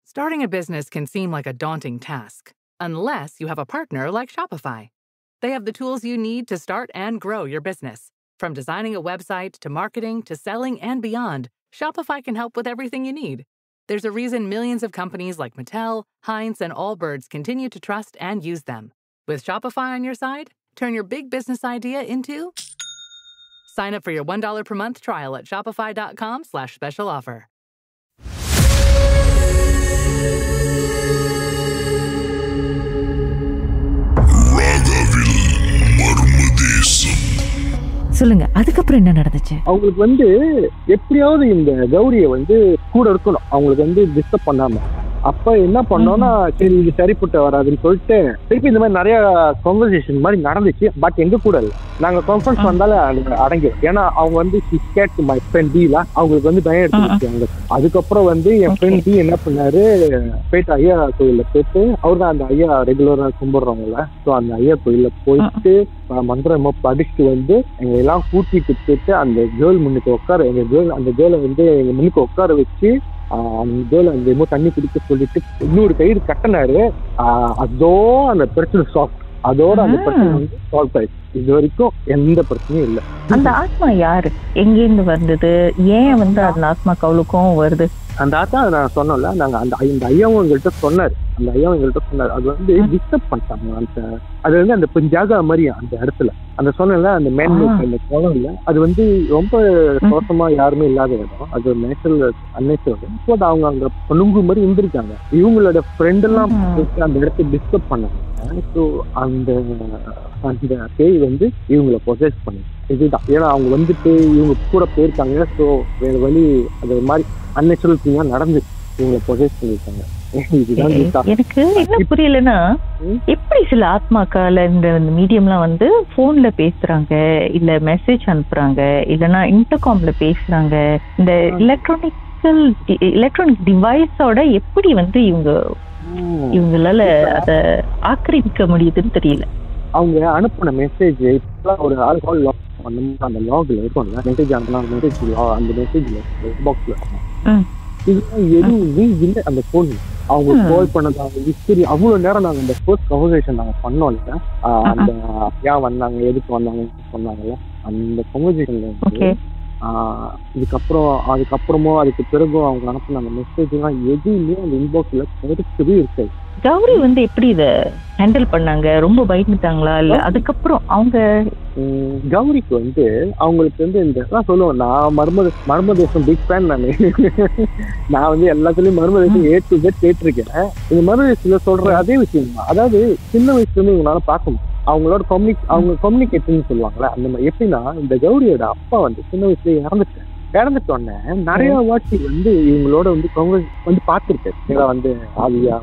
Starting a business can seem like a daunting task, unless you have a partner like Shopify. They have the tools you need to start and grow your business. From designing a website to marketing to selling and beyond, Shopify can help with everything you need. There's a reason millions of companies like Mattel, Heinz, and Allbirds continue to trust and use them. With Shopify on your side, turn your big business idea into... Sign up for your $1 per month trial at shopify.com/special offer. சொல்லுங்க, அதுக்கப்புறம் என்ன நடந்துச்சு? அவங்களுக்கு எப்படியாவது இந்த கௌரியை கூட இருக்கணும், அவங்களுக்கு டிஸ்டர்ப் பண்ணாம. அப்ப என்ன பண்ணோம்னா, சரி இது சரிப்பட்டு வராதுன்னு சொல்லிட்டு திருப்பி இந்த மாதிரி நிறைய கான்வர்சேஷன் மாதிரி நடந்துச்சு. பட் எங்க கூட இல்லை, நாங்க கான்ஃபரன்ஸ் வந்தாலும் அடங்கிடும். ஏன்னா அவங்க ஸ்கேட் மை ஃப்ரெண்ட் டீல அவங்களுக்கு பயம் எடுத்துருக்காங்க. அதுக்கப்புறம் என் ஃப்ரெண்ட் டி என்ன பண்ணாரு, போயிட்டு ஐயா கோயில போயிட்டு, அவர் தான் அந்த ஐயா ரெகுலரா கும்பிடுறவங்கள. ஸோ அந்த ஐயா கோயில போயிட்டு மந்திரமா படிச்சுட்டு எங்க எல்லாம் கூட்டிட்டு போயிட்டு அந்த கேர்ள் முன்னுக்கு உட்கார, அந்த கேர்ளை எங்க முன்னுக்கு உட்கார வச்சு அந்த கேர்ள் அந்த தண்ணி குடிக்க சொல்லிட்டு இன்னொரு கயிறு கட்டினாரு. அதோ அந்த பிரச்சனை சால்வ், அதோட அந்த பிரச்சனை சால்வ் ஆயிடுச்சு. இது வரைக்கும் எந்த பிரச்சனையும் இல்லை. அந்த ஆத்மா யாரு, எங்கேருந்து வந்தது, ஏன் அந்த ஆத்மாக்கு அவ்வளவுக்கும் வருது? அந்த ஆத்தா நான் சொன்னோம்ல, நாங்க அந்த ஐயாவும் எங்கள்கிட்ட சொன்னாரு. அந்த ஐயாவும் எங்கள்கிட்ட சொன்னாரு, அது டிஸ்டர்ப் பண்ணிட்டாங்க. அது அந்த பஞ்சாகா மாதிரி அந்த இடத்துல அந்த சொன்னல, அந்த மேன் அந்த குளம் இல்ல, அது ரொம்ப சோசமா யாருமே இல்லாத இடம். அது நேச்சுரல் அன்னேச்சுரல். ஸோ அவங்க அங்க நுங்கு மாதிரி இருந்திருக்காங்க. இவங்களோட ஃப்ரெண்ட் எல்லாம் அந்த இடத்த டிஸ்டர்ப் பண்ணாங்க. ஸோ அந்த பேய் இவங்களை பொசஸ் பண்ணு. இதுதான், ஏன்னா அவங்க இவங்க கூட போயிருக்காங்க. ஸோ வேற வழி அது மாதிரி அன்னேச்சுரல் திங்கா நடந்து இவங்களை பொசஸ் பண்ணிருக்காங்க. எனக்கு என்ன புரியலன்னா, எப்படி சில ஆத்மாக்கால இந்த மீடியம்லாம் போன்ல பேசுறாங்க, இல்ல மெசேஜ் அனுப்புறாங்க, இல்லன்னா இன்டர்காம்ல பேசுறாங்க, இந்த எலக்ட்ரானிக் டிவைஸோட எப்படி இவங்களால அத ஆக்கிரமிக்க முடியுதுன்னு தெரியல. அவங்க அனுப்பின மெசேஜ் இப்பெல்லாம் ஒரு ஆல்கஹால் லாக் பண்ணணும், அந்த லாக்ல இருக்கும்ல மெசேஜ் அனுப்பலாம், மெசேஜ் அந்த மெசேஜ்ல பாக்ஸ்ல இதெல்லாம் எதுவுமே இல்லை அந்த போன். அவங்க கால் பண்ணதாங்க ஹிஸ்டரி அவ்வளவு நேரம் நாங்க அந்த ஃபர்ஸ்ட் கன்வர்சேஷன் நாங்க பண்ணோம்ல, அந்த ஏன் வந்தாங்க, எதுக்கு வந்தாங்கன்னு சொன்னாங்கல்ல, அந்த கன்வர்சேஷன்ல அதுக்கப்புறமும் அதுக்கு பிறகும் அவங்க அனுப்பின அந்த மெசேஜ் எல்லாம் எதுவுமே அந்த இன்பாக்ஸ்ல கருத்துவே இருக்காது. கௌரி எப்படி இத ஹேண்டில் பண்ணாங்க? ரொம்ப பயந்துட்டாங்களா? இல்ல அதுக்கப்புறம் அவங்க கௌரிக்கு அவங்களுக்கு இந்த சொல்லுவோம், நான் மர்மதேசம் பிக் ஃபேன். நான் எல்லாத்துலயும் மர்மதேசம் A to Z கேட்டிருக்கேன். இந்த மர்மதேசத்துல சொல்ற அதே விஷயம் தான். அதாவது சின்ன வயசுல இருந்து இவங்களால பார்க்க முடியும், அவங்களோட அவங்க கம்யூனிகேஷன் சொல்லுவாங்களே அந்த மாதிரி. எப்படின்னா, இந்த கௌரியோட அப்பா சின்ன வயசுல இறந்துட்டோன்னே நிறைய வாட்டி இவங்களோட பார்த்துருக்கேன். ஆவியா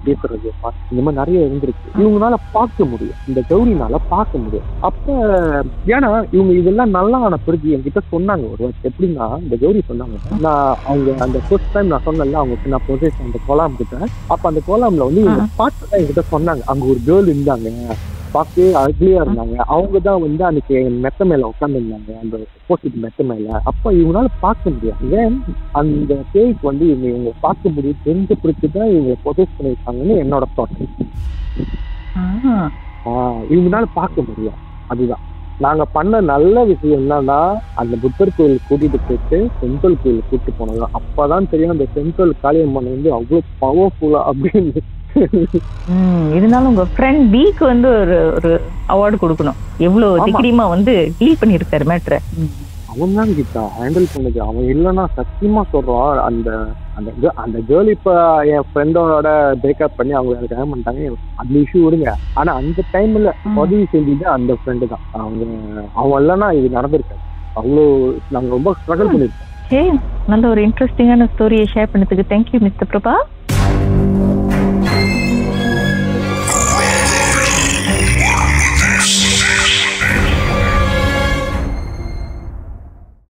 பேசுறது இந்த மாதிரி நிறைய இருந்திருக்கு. இவங்களால பார்க்க முடியும், இந்த கௌரினால பார்க்க முடியும். அப்ப ஏன்னா இவங்க இதெல்லாம் நல்லா ஆன பிறகு என்கிட்ட சொன்னாங்க ஒரு வாட்டி. எப்படின்னா, இந்த கௌரி சொன்னாங்க, நான் அவங்க அந்த ஃபர்ஸ்ட் டைம் நான் சொன்னல அவங்களுக்கு நான் ப்ரொசஸ் அந்த கோலாம் கிட்ட, அப்ப அந்த கோலாம்ல இவங்க பார்த்துதான் என்கிட்ட சொன்னாங்க, அங்க ஒரு கேர்ள் இருந்தாங்க, பார்க்கவே அழகியா இருந்தாங்க. அவங்கதான் அன்னைக்கு மெத்த மேல உட்காந்துருந்தாங்க, அந்த ஆப்போசிட் மெத்த மேல. அப்ப இவங்களால பார்க்க முடியாது, ஏன் அந்த பேய்க்கு இவங்க பார்க்க முடியும் தெரிஞ்ச பிடிச்சுதான் இவங்க ப்ரொசஸ் பண்ணிருக்காங்கன்னு என்னோட தாட். இவங்களால பார்க்க முடியும். அதுதான் நாங்க பண்ண நல்ல விஷயம். என்னன்னா, அந்த புத்தர் கோயில் கூட்டிட்டு போயிட்டு சென்ட்ரல் கோயில் கூட்டிட்டு போனது. அப்பதான் தெரியும் அந்த சென்ட்ரல் காளியம்மன் அவ்வளவு பவர்ஃபுல்லா அப்படின்னு. இருந்தாலும் உங்க ஃப்ரெண்ட் பிக்கு ஒரு அவார்டு கொடுக்கணும். எவ்வளவு திகிரிமா டீல் பண்ணிருக்காரு மேட்டரை. அவன் தான் கிட்ட ஹேண்டில் பண்ணது. அவன் இல்லைன்னா சத்தியமா சொல்றான், அந்த கேர்ள் இப்ப என் ஃப்ரெண்டோட பிரேக்அப் பண்ணி அவங்க கல்யாணம் பண்ணிட்டாங்க, அந்த இஷ்யூ விடுங்க. ஆனா அந்த டைம்ல உதவி செஞ்சது அந்த ஃப்ரெண்டு தான். அவன் இல்லைன்னா இது நடந்திருக்காது. அவ்வளோ நாங்க ரொம்ப ஸ்ட்ரகிள் பண்ணிருக்கோம். நல்ல ஒரு இன்ட்ரெஸ்டிங்கான ஸ்டோரியை ஷேர் பண்ணதுக்கு தேங்க்யூ மிஸ்டர் பிரபா.